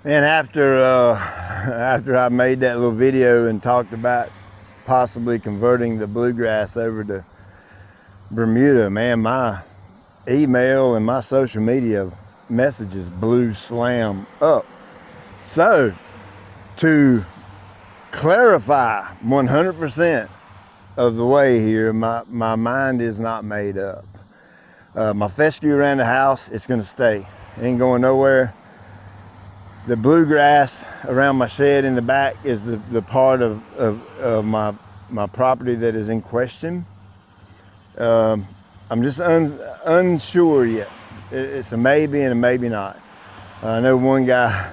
And after I made that little video and talked about possibly converting the bluegrass over to Bermuda, man, my email and my social media messages blew slam up. So to clarify 100% of the way here, my mind is not made up. My fescue around the house, it's gonna stay. Ain't going nowhere. The bluegrass around my shed in the back is the part of my property that is in question. I'm just unsure yet. It's a maybe and a maybe not. I know one guy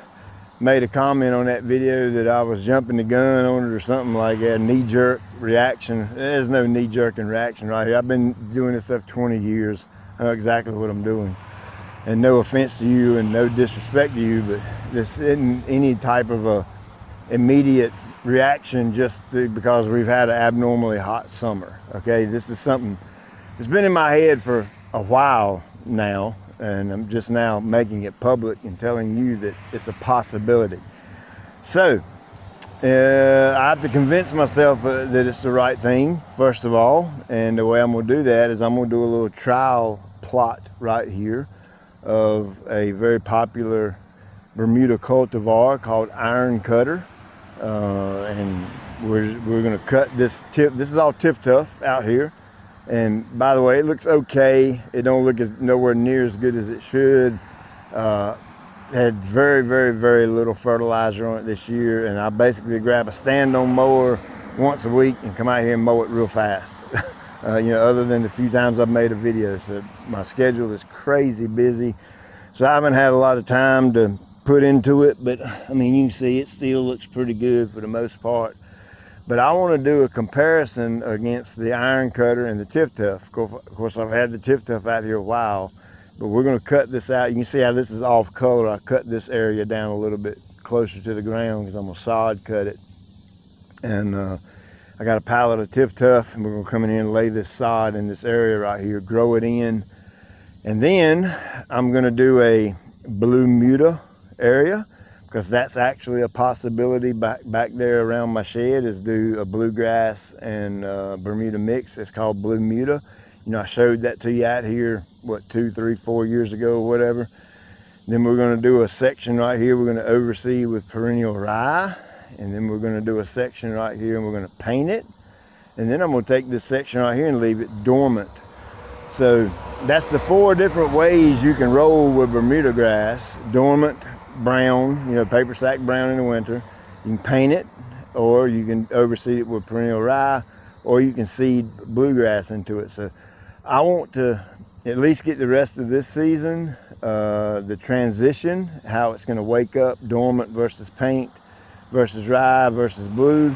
made a comment on that video that I was jumping the gun on it or something like that, knee-jerk reaction. There's no knee-jerking reaction right here. I've been doing this stuff 20 years. I know exactly what I'm doing. And no offense to you and no disrespect to you, but this isn't any type of a immediate reaction just because we've had an abnormally hot summer, okay? This is something that's been in my head for a while now, and I'm just now making it public and telling you that it's a possibility. So, I have to convince myself that it's the right thing, first of all, and the way I'm gonna do that is I'm gonna do a little trial plot right here of a very popular Bermuda cultivar called Iron Cutter, and we're gonna cut this tip. This is all tip tough out here, and by the way, it looks okay. It don't look as nowhere near as good as it should. Had very, very, very little fertilizer on it this year, and I basically grab a stand-on mower once a week and come out here and mow it real fast. Other than the few times I've made a video. So my schedule is crazy busy. So I haven't had a lot of time to put into it, but I mean, you can see it still looks pretty good for the most part. But I want to do a comparison against the Iron Cutter and the Tip Tough. Of course, I've had the Tip Tough out here a while, but we're going to cut this out. You can see how this is off color. I cut this area down a little bit closer to the ground because I'm going to sod cut it. And I got a pallet of Tip Tough, and we're gonna come in here and lay this sod in this area right here, grow it in. And then I'm gonna do a Bermuda area, because that's actually a possibility back there around my shed, is do a bluegrass and Bermuda mix. It's called Bermuda. I showed that to you out here, 2, 3, 4 years ago or whatever. Then we're gonna do a section right here we're gonna oversee with perennial rye. And then we're going to do a section right here and we're going to paint it. And then I'm going to take this section right here and leave it dormant. So that's the 4 different ways you can roll with Bermuda grass. Dormant, brown, paper sack brown in the winter. You can paint it, or you can overseed it with perennial rye, or you can seed bluegrass into it. So I want to at least get the rest of this season, the transition, how it's going to wake up, dormant versus paint, versus rye versus blue,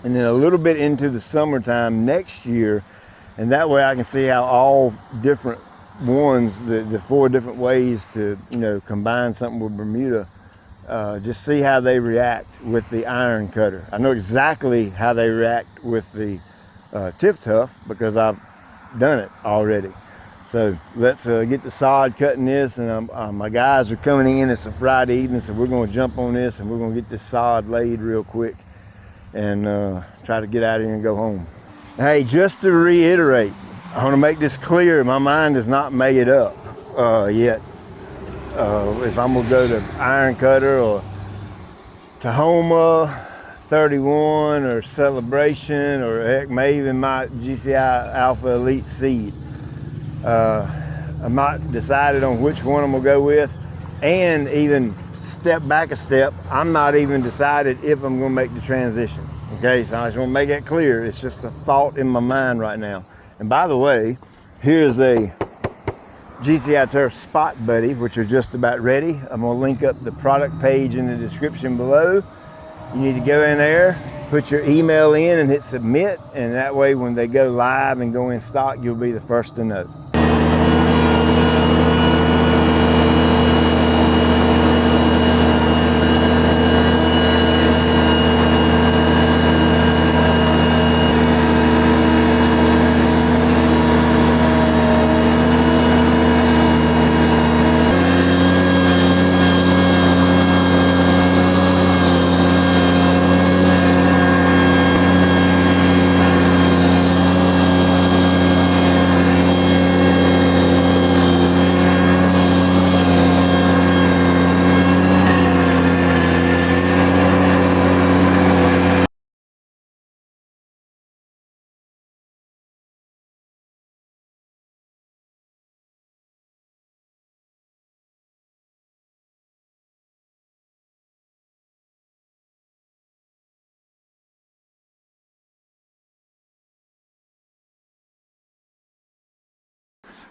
and then a little bit into the summertime next year, and that way I can see how all different ones, the 4 different ways to combine something with Bermuda, just see how they react with the Iron Cutter. I know exactly how they react with the Tip Tough because I've done it already. So let's get the sod cutting this, and my guys are coming in. It's a Friday evening, so we're going to jump on this and we're going to get this sod laid real quick and try to get out of here and go home. Hey, just to reiterate, I want to make this clear. My mind is not made up yet. If I'm going to go to Iron Cutter or Tahoma 31 or Celebration, or heck, maybe even my GCI Alpha Elite seed. I'm not decided on which one I'm gonna go with, and even step back a step, I'm not even decided if I'm gonna make the transition. Okay, so I just want to make that clear. It's just a thought in my mind right now. And by the way, here's a GCI Turf Spot Buddy, which are just about ready. I'm gonna link up the product page in the description below. You need to go in there, put your email in and hit submit, and that way when they go live and go in stock, you'll be the first to know.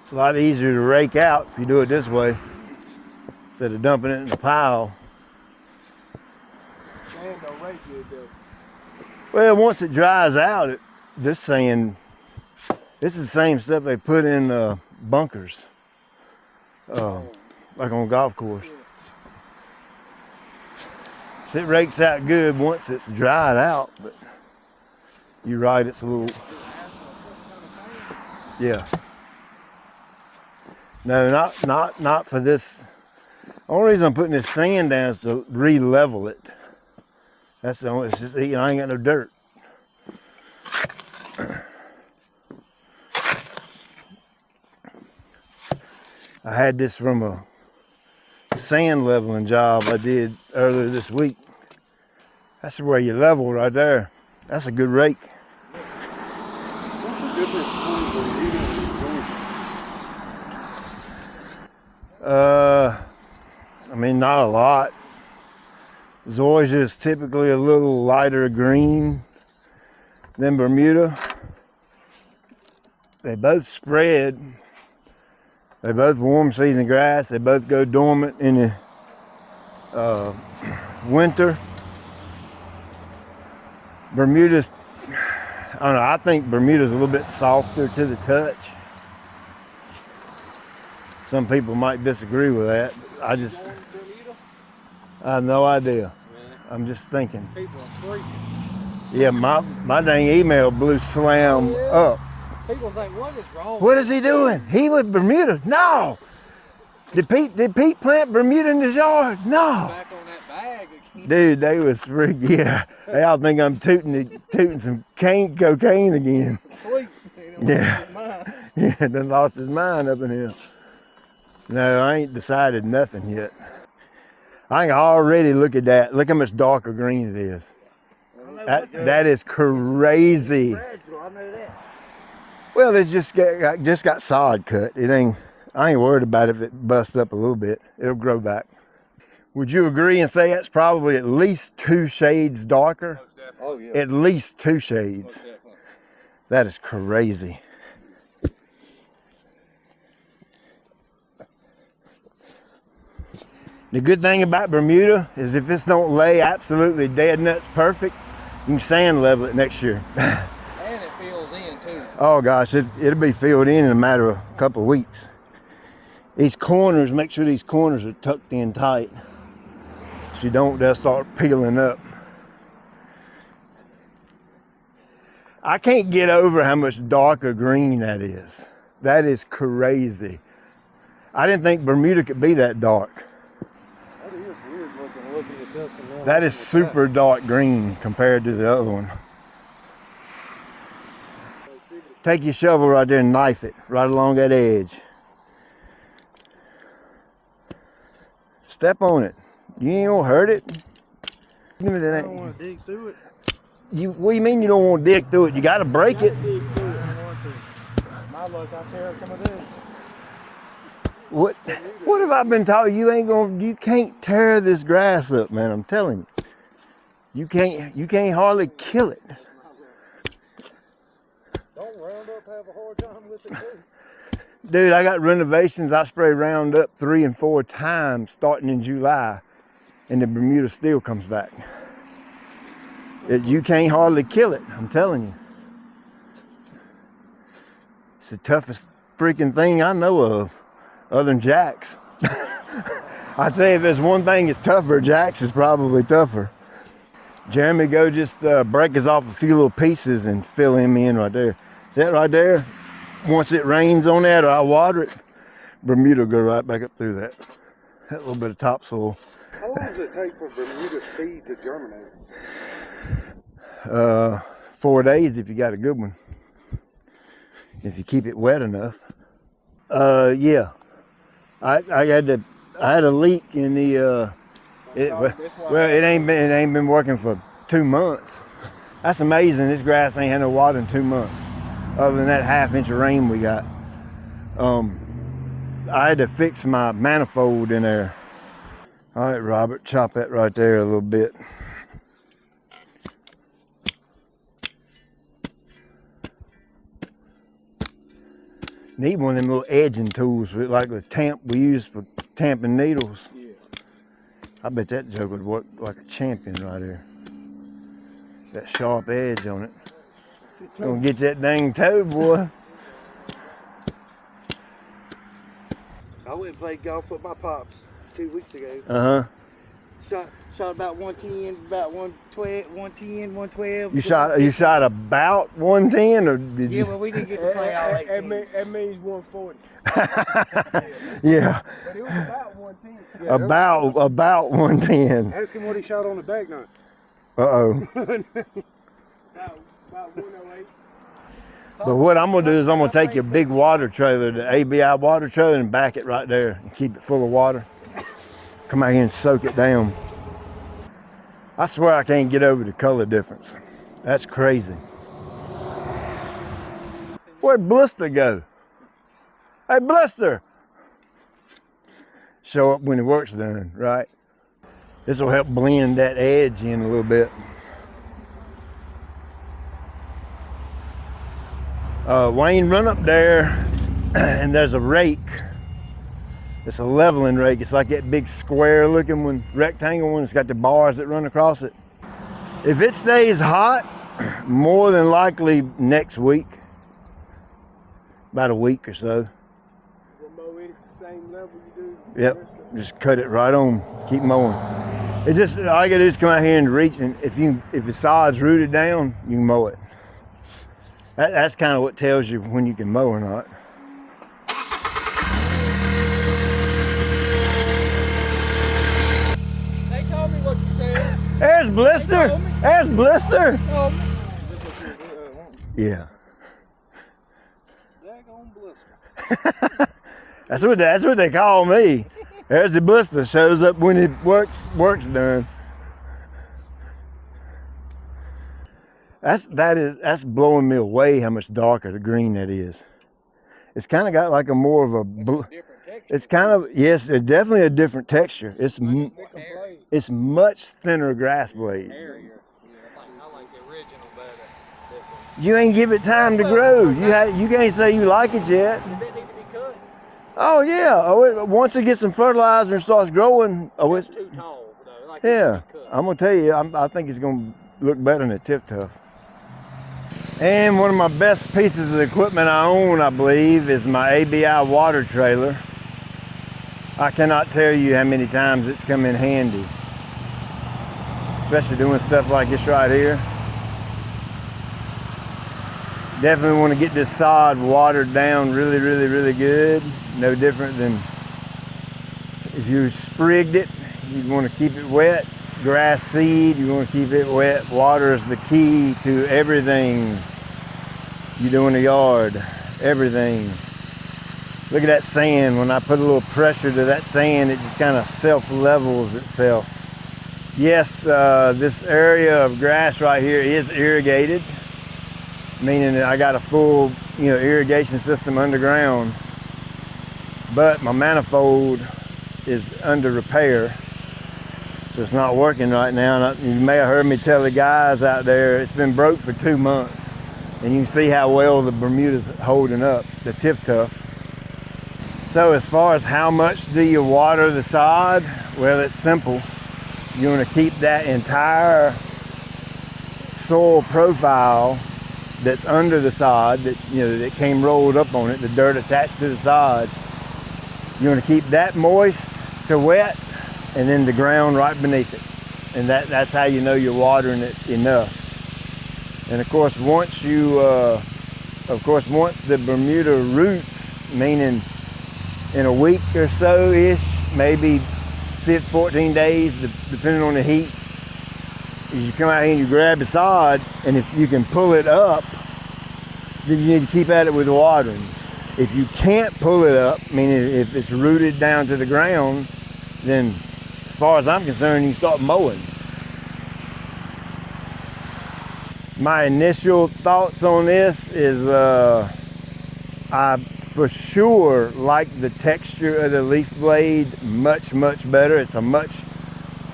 It's a lot easier to rake out if you do it this way instead of dumping it in the pile. Sand don't rake good though. Well, once it dries out, this sand, this is the same stuff they put in bunkers, like on a golf course. So it rakes out good once it's dried out, but you're right, it's a little, yeah. No, not for this. The only reason I'm putting this sand down is to re-level it. That's the only, it's just, you know, I ain't got no dirt. I had this from a sand leveling job I did earlier this week. That's where you level right there. That's a good rake. What's the difference between Bermuda and Georgia? I mean, not a lot. Georgia is typically a little lighter green than Bermuda. They both spread. They both warm season grass. They both go dormant in the winter. Bermuda's, I don't know, I think Bermuda's a little bit softer to the touch. Some people might disagree with that. I just, I have no idea. I'm just thinking. People are freaking. Yeah, my dang email blew slam up. People say, what is wrong? What is he doing? He was Bermuda? No. Did Pete plant Bermuda in his yard? No. Back on that bag again. Dude, they was freaking, yeah. They all think I'm tooting some cocaine again. Sleep. Yeah. Yeah, done lost his mind up in here. No, I ain't decided nothing yet. I can already look at that. Look how much darker green it is. That is crazy. Well, they just got sod cut. It ain't. I ain't worried about if it busts up a little bit. It'll grow back. Would you agree and say that's probably at least 2 shades darker? Oh, yeah. At least 2 shades. That is crazy. The good thing about Bermuda is if this don't lay absolutely dead nuts perfect, you can sand level it next year. And it fills in too. Oh gosh, it'll be filled in a matter of a couple of weeks. These corners, make sure these corners are tucked in tight. If you don't, they'll start peeling up. I can't get over how much darker green that is. That is crazy. I didn't think Bermuda could be that dark. That is weird looking at this. And That is super dark green compared to the other one. Take your shovel right there and knife it right along that edge. Step on it. You ain't gonna hurt it. Give me that. I don't want to dig through it. What do you mean you don't want to dig through it? You gotta break it. Dig through it. I want to. My luck, I'll tear up some of this. What have I been taught? You can't tear this grass up, man. I'm telling you. You can't hardly kill it. Don't Roundup have a hard time with it too? Dude, I got renovations. I spray Roundup 3 and 4 times starting in July, and the Bermuda still comes back. You can't hardly kill it, I'm telling you. It's the toughest freaking thing I know of, other than Jack's. I'd say if there's one thing that's tougher, Jack's is probably tougher. Jeremy, go just break us off a few little pieces and fill him in right there. See that right there? Once it rains on that or I water it, Bermuda will go right back up through that. That little bit of topsoil. How long does it take for Bermuda seed to germinate? 4 days if you got a good one. If you keep it wet enough. Yeah. I had a leak in the it ain't been working for 2 months. That's amazing. This grass ain't had no water in 2 months. Other than that half-inch of rain we got. I had to fix my manifold in there. All right, Robert, chop that right there a little bit. Need one of them little edging tools with like the tamp we use for tamping needles. Yeah. I bet that joke would work like a champion right here. That sharp edge on it. Gonna get that dang toe, boy. I went and played golf with my pops 2 weeks ago. Uh-huh. Shot about 110, about 112, 110, 112. You shot about 110, or did Yeah, you? well, we didn't get to play all 18. That means 140. Yeah, But it was about 110. Yeah, about 110. Ask him what he shot on the back nut. Uh-oh. About 108. But what I'm gonna do is I'm gonna take your big water trailer, the ABI water trailer, and back it right there and keep it full of water. Come out here and soak it down. I swear I can't get over the color difference. That's crazy. Where'd Blister go? Hey, Blister! Show up when the work's done, right? This will help blend that edge in a little bit. Wayne, run up there and there's a rake. It's a leveling rake. It's like that big square looking one, rectangle one. It's got the bars that run across it. If it stays hot, more than likely next week, about a week or so. We'll mow it at the same level you do. Yep, just cut it right on, keep mowing. It just, all you gotta do is come out here and reach, and if the sods rooted down, you can mow it. That's kind of what tells you when you can mow or not. They told me what you said. There's Blister. There's Blister. Told me. Yeah. Daggone blister. That's what they call me. There's the Blister. Shows up when it work's done. That's blowing me away how much darker the green that is. It's kind of got like a more of a blue. Different texture. It's kind of, yes, it's definitely a different texture. It's much thinner grass blade. Hairier. I like the original better. This one. You ain't give it time to grow. You can't say you like it yet. Does that need to be cut? Oh yeah. Once it gets some fertilizer and starts growing, It's too tall, though. Like yeah. it should be cut. I'm gonna tell you, I think it's gonna look better than a Tip Tough. And one of my best pieces of equipment I own, I believe, is my ABI water trailer. I cannot tell you how many times it's come in handy, especially doing stuff like this right here. Definitely want to get this sod watered down really, really, really good. No different than if you sprigged it, you want to keep it wet. Grass seed, you want to keep it wet. Water is the key to everything you do in the yard. Everything. Look at that sand. When I put a little pressure to that sand, it just kind of self-levels itself. Yes, this area of grass right here is irrigated, meaning that I got a full, irrigation system underground. But my manifold is under repair. So it's not working right now. And you may have heard me tell the guys out there, it's been broke for 2 months. And you can see how well the Bermuda's holding up, the Tip Tough. So as far as how much do you water the sod? Well, it's simple. You want to keep that entire soil profile that's under the sod, that came rolled up on it, the dirt attached to the sod. You want to keep that moist to wet, and then the ground right beneath it. And that's how you know you're watering it enough. And of course, once the Bermuda roots, meaning in a week or so-ish, maybe 14 days, depending on the heat, is you come out here and you grab the sod, and if you can pull it up, then you need to keep at it with watering. If you can't pull it up, meaning if it's rooted down to the ground, then as far as I'm concerned, you start mowing. My initial thoughts on this is I for sure like the texture of the leaf blade much, much better. It's a much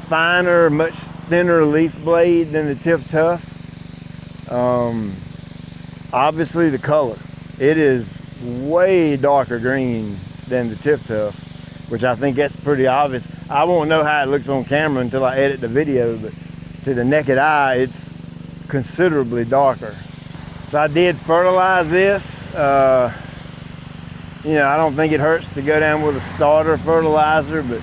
finer, much thinner leaf blade than the Tip Tough. Obviously the color. It is way darker green than the Tiff Tuff, which I think that's pretty obvious. I won't know how it looks on camera until I edit the video, but to the naked eye, it's considerably darker. So I did fertilize this. You know, I don't think it hurts to go down with a starter fertilizer, but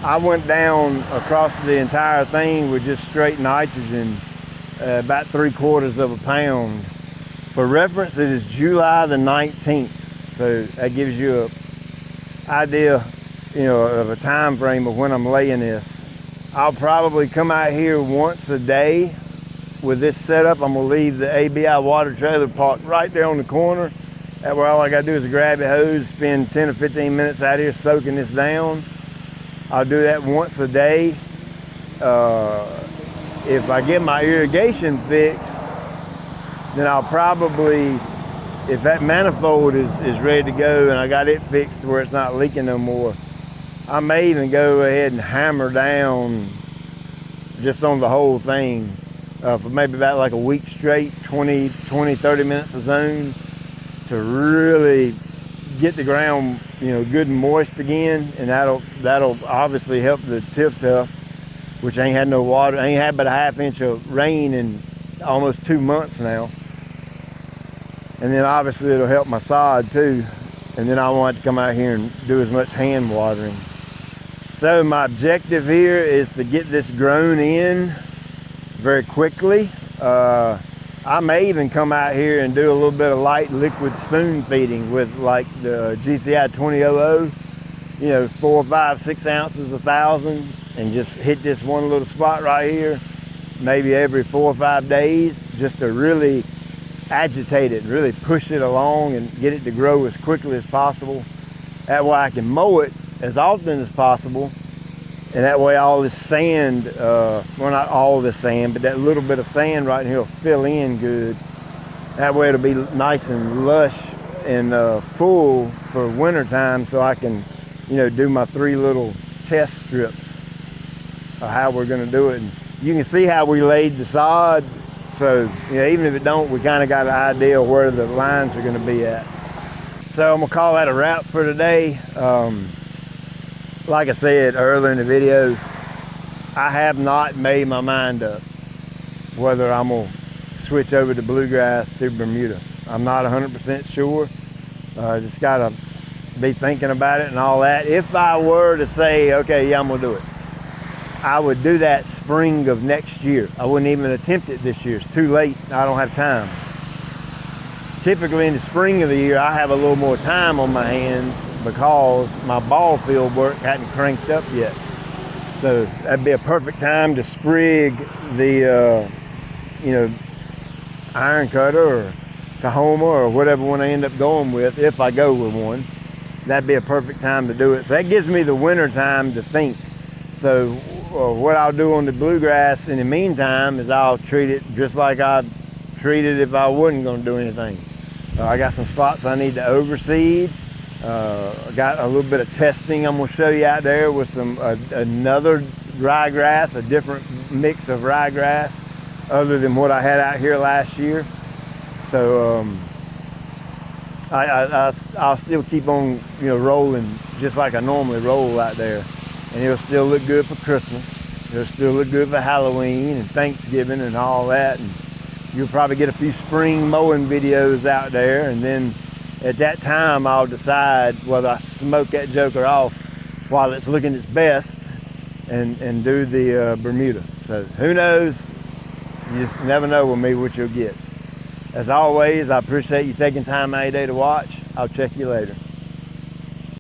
I went down across the entire thing with just straight nitrogen, about 3/4 of a pound. For reference, it is July the 19th. So that gives you an idea, you know, of a time frame of when I'm laying this. I'll probably come out here once a day with this setup. I'm gonna leave the ABI water trailer parked right there on the corner. That way all I gotta do is grab a hose, spend 10 or 15 minutes out here soaking this down. I'll do that once a day. If I get my irrigation fixed, then I'll probably, if that manifold is ready to go and I got it fixed where it's not leaking no more, I may even go ahead and hammer down just on the whole thing for maybe about like a week straight, 20, 30 minutes a zone, to really get the ground, you know, good and moist again. And that'll obviously help the Tiff Tuff, which ain't had no water, ain't had but a 1/2 inch of rain in almost 2 months now. And then obviously it'll help my sod too. And then I want to come out here and do as much hand watering. So my objective here is to get this grown in very quickly. I may even come out here and do a little bit of light liquid spoon feeding with like the GCI 2000, you know, 4, 5, 6 ounces, 1,000, and just hit this one little spot right here, maybe every 4 or 5 days, just to really agitate it, really push it along and get it to grow as quickly as possible. That way I can mow it as often as possible, and that way all this sand, well, not all this sand, but that little bit of sand right here will fill in good. That way it'll be nice and lush and full for winter time, so I can, you know, do my 3 little test strips of how we're going to do it. And you can see how we laid the sod. So, you know, even if it don't, we kind of got an idea of where the lines are going to be at. So I'm going to call that a wrap for today. Like I said earlier in the video, I have not made my mind up whether I'm going to switch over to bluegrass to Bermuda. I'm not 100% sure. Just got to be thinking about it and all that. If I were to say, okay, yeah, I'm going to do it, I would do that spring of next year. I wouldn't even attempt it this year. It's too late. I don't have time. Typically in the spring of the year, I have a little more time on my hands because my ball field work hadn't cranked up yet. So that'd be a perfect time to sprig the, you know, iron cutter or Tahoma or whatever one I end up going with, if I go with one. That'd be a perfect time to do it. So that gives me the winter time to think. So what I'll do on the bluegrass in the meantime is I'll treat it just like I'd treat it if I wasn't going to do anything. I got some spots I need to overseed. I got a little bit of testing I'm going to show you out there with some another ryegrass, a different mix of ryegrass other than what I had out here last year. So I'll still keep on, you know, rolling just like I normally roll out there. And it'll still look good for Christmas. It'll still look good for Halloween and Thanksgiving and all that. And you'll probably get a few spring mowing videos out there. And then at that time, I'll decide whether I smoke that joker off while it's looking its best and do the Bermuda. So who knows? You just never know with me what you'll get. As always, I appreciate you taking time out of your day to watch. I'll check you later.